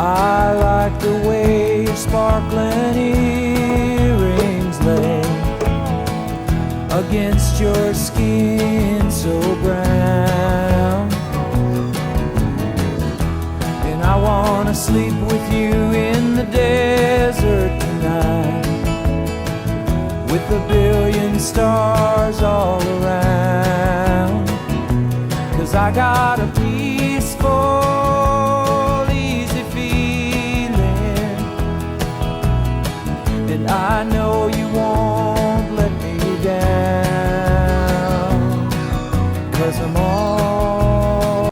I like the way your sparkling earrings lay against your skin so brown. And I wanna sleep with you in the desert tonight, with a billion stars all around. 'Cause I got a peaceful